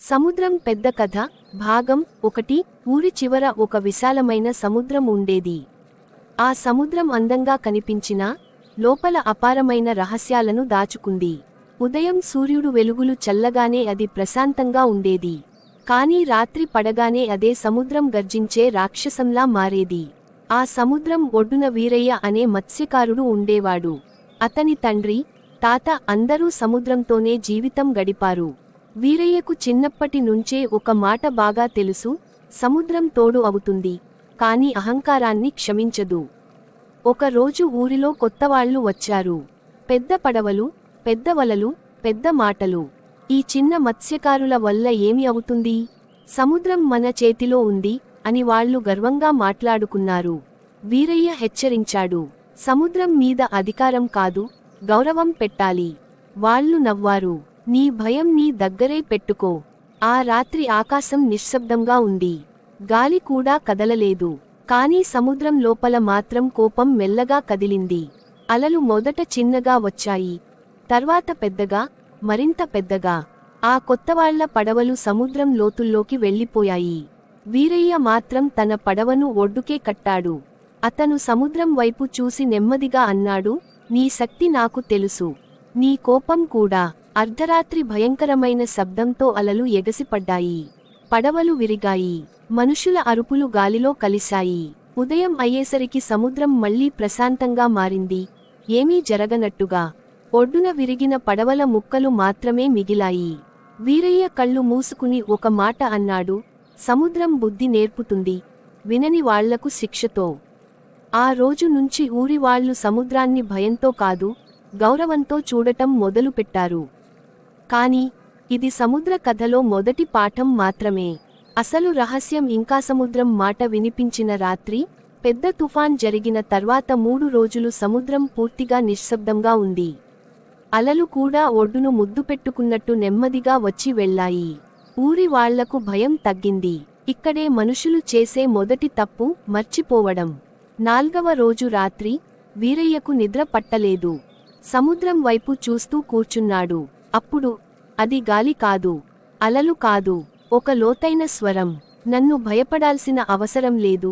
సముద్రం పెద్ద కథ భాగం 1 ఊరి చివర ఒక విశాలమైన సముద్రం ఉండేది. ఆ సముద్రం అందంగా కనిపించినా లోపల అపారమైన రహస్యాలను దాచుకుంది. ఉదయం సూర్యుడు వెలుగులు చల్లగానే అది ప్రశాంతంగా ఉండేది. కానీ రాత్రి పడగానే అదే సముద్రం గర్జించే రాక్షసంలా మారేది. ఆ సముద్రం ఒడ్డున వీరయ్య అనే మత్స్యకారుడు ఉండేవాడు. అతని తండ్రి, తాత అందరూ సముద్రంతోనే జీవితం గడిపారు. వీరయ్యకు చిన్నప్పటి నుంచే ఒక మాట బాగా తెలుసు: సముద్రం తోడు అవుతుంది, కాని అహంకారాన్ని క్షమించదు. ఒకరోజు ఊరిలో కొత్తవాళ్లు వచ్చారు. పెద్ద పడవలు, పెద్ద వలలు, పెద్ద మాటలు. ఈ చిన్న మత్స్యకారుల వల్ల ఏమి అవుతుంది? సముద్రం మన చేతిలో ఉంది అని వాళ్లు గర్వంగా మాట్లాడుకున్నారు. వీరయ్య హెచ్చరించాడు: సముద్రం మీద అధికారం కాదు, గౌరవం పెట్టాలి. వాళ్లు నవ్వారు. నీ భయం నీ దగ్గరే పెట్టుకో. ఆ రాత్రి ఆకాశం నిశ్శబ్దంగా ఉంది. గాలి కూడా కదలలేదు. కానీ సముద్రం లోపల మాత్రం కోపం మెల్లగా కదిలింది. అలలు మొదట చిన్నగా వచ్చాయి, తర్వాత పెద్దగా, మరింత పెద్దగా. ఆ కొత్తవాళ్ల పడవలు సముద్రం లోతుల్లోకి వెళ్ళిపోయాయి. వీరయ్య మాత్రం తన పడవను ఒడ్డుకే కట్టాడు. అతను సముద్రం వైపు చూసి నెమ్మదిగా అన్నాడు: నీ శక్తి నాకు తెలుసు, నీ కోపం కూడా. అర్ధరాత్రి భయంకరమైన శబ్దంతో అలలు ఎగసిపడ్డాయి. పడవలు విరిగాయి. మనుషుల అరుపులు గాలిలో కలిశాయి. ఉదయం అయ్యేసరికి సముద్రం మళ్లీ ప్రశాంతంగా మారింది, ఏమీ జరగనట్టుగా. ఒడ్డున విరిగిన పడవల ముక్కలు మాత్రమే మిగిలాయి. వీరయ్య కళ్ళు మూసుకుని ఒక మాట అన్నాడు: సముద్రం బుద్ధి నేర్పుతుంది, వినని వాళ్లకు శిక్షతో. ఆ రోజు నుంచి ఊరివాళ్లు సముద్రాన్ని భయంతో కాదు, గౌరవంతో చూడటం మొదలుపెట్టారు. కానీ ఇది సముద్ర కథలో మొదటి పాఠం మాత్రమే. అసలు రహస్యం ఇంకా సముద్రం మాట వినిపించిన రాత్రి, పెద్ద తుఫాన్ జరిగిన తర్వాత 3 రోజులు సముద్రం పూర్తిగా నిశ్శబ్దంగా ఉంది. అలలు కూడా ఒడ్డును ముద్దు పెట్టుకున్నట్టు నెమ్మదిగా వచ్చి వెళ్లాయి. ఊరి వాళ్లకు భయం తగ్గింది. ఇక్కడే మనుషులు చేసే మొదటి తప్పు మర్చిపోవడం. 4వ రోజు రాత్రి వీరయ్యకు నిద్ర పట్టలేదు. సముద్రం వైపు చూస్తూ కూర్చున్నాడు. అప్పుడు అది గాలి కాదు, అలలు కాదు, ఒక లోతైన స్వరం: నన్ను భయపడాల్సిన అవసరం లేదు,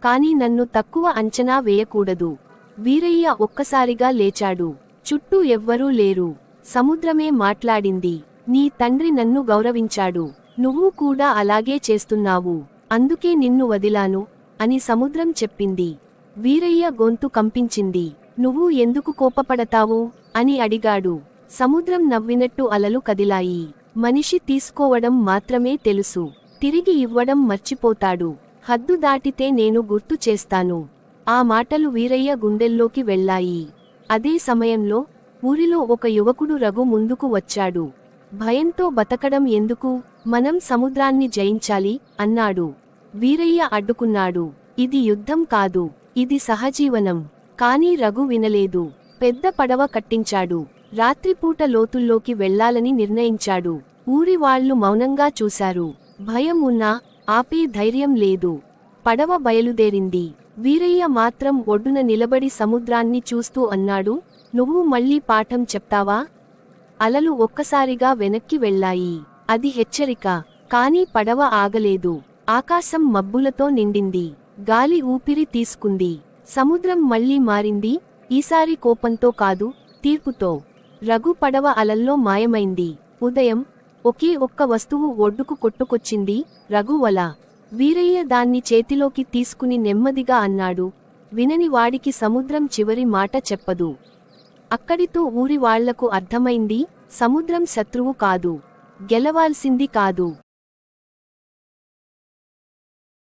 కాని నన్ను తక్కువ అంచనా వేయకూడదు. వీరయ్య ఒక్కసారిగా లేచాడు. చుట్టూ ఎవ్వరూ లేరు. సముద్రమే మాట్లాడింది: నీ తండ్రి నన్ను గౌరవించాడు, నువ్వు కూడా అలాగే చేస్తున్నావు, అందుకే నిన్ను వదిలాను అని సముద్రం చెప్పింది. వీరయ్య గొంతు కంపించింది. నువ్వు ఎందుకు కోపపడతావు అని అడిగాడు. సముద్రం నవ్వినట్టు అలలు కదిలాయి. మనిషి తీసుకోవడం మాత్రమే తెలుసు, తిరిగి ఇవ్వడం మర్చిపోతాడు. హద్దు దాటితే నేను గుర్తు చేస్తాను. ఆ మాటలు వీరయ్య గుండెల్లోకి వెళ్లాయి. అదే సమయంలో ఊరిలో ఒక యువకుడు రఘు ముందుకు వచ్చాడు. భయంతో బతకడం ఎందుకు, మనం సముద్రాన్ని జయించాలి అన్నాడు. వీరయ్య అడ్డుకున్నాడు: ఇది యుద్ధం కాదు, ఇది సహజీవనం. కానీ రఘు వినలేదు. పెద్ద పడవ కట్టించాడు. రాత్రిపూట లోతుల్లోకి వెళ్లాలని నిర్ణయించాడు. ఊరి వాళ్లు మౌనంగా చూశారు. భయం ఉన్నా ఆపే ధైర్యం లేదు. పడవ బయలుదేరింది. వీరయ్య మాత్రం ఒడ్డున నిలబడి సముద్రాన్ని చూస్తూ అన్నాడు: నువ్వు మళ్లీ పాఠం చెప్తావా? అలలు ఒక్కసారిగా వెనక్కి వెళ్లాయి. అది హెచ్చరిక. కానీ పడవ ఆగలేదు. ఆకాశం మబ్బులతో నిండింది. గాలి ఊపిరి తీసుకుంది. సముద్రం మళ్లీ మారింది, ఈసారి కోపంతో కాదు, తీర్పుతో. రఘు పడవ అలల్లో మాయమైంది. ఉదయం ఒకే ఒక్క వస్తువు ఒడ్డుకు కొట్టుకొచ్చింది: రఘు వల. వీరయ్య దాన్ని చేతిలోకి తీసుకుని నెమ్మదిగా అన్నాడు: వినని వాడికి సముద్రం చివరి మాట చెప్పదు. అక్కడితో ఊరి వాళ్లకు అర్థమైంది: సముద్రం శత్రువు కాదు, గెలవాల్సింది కాదు,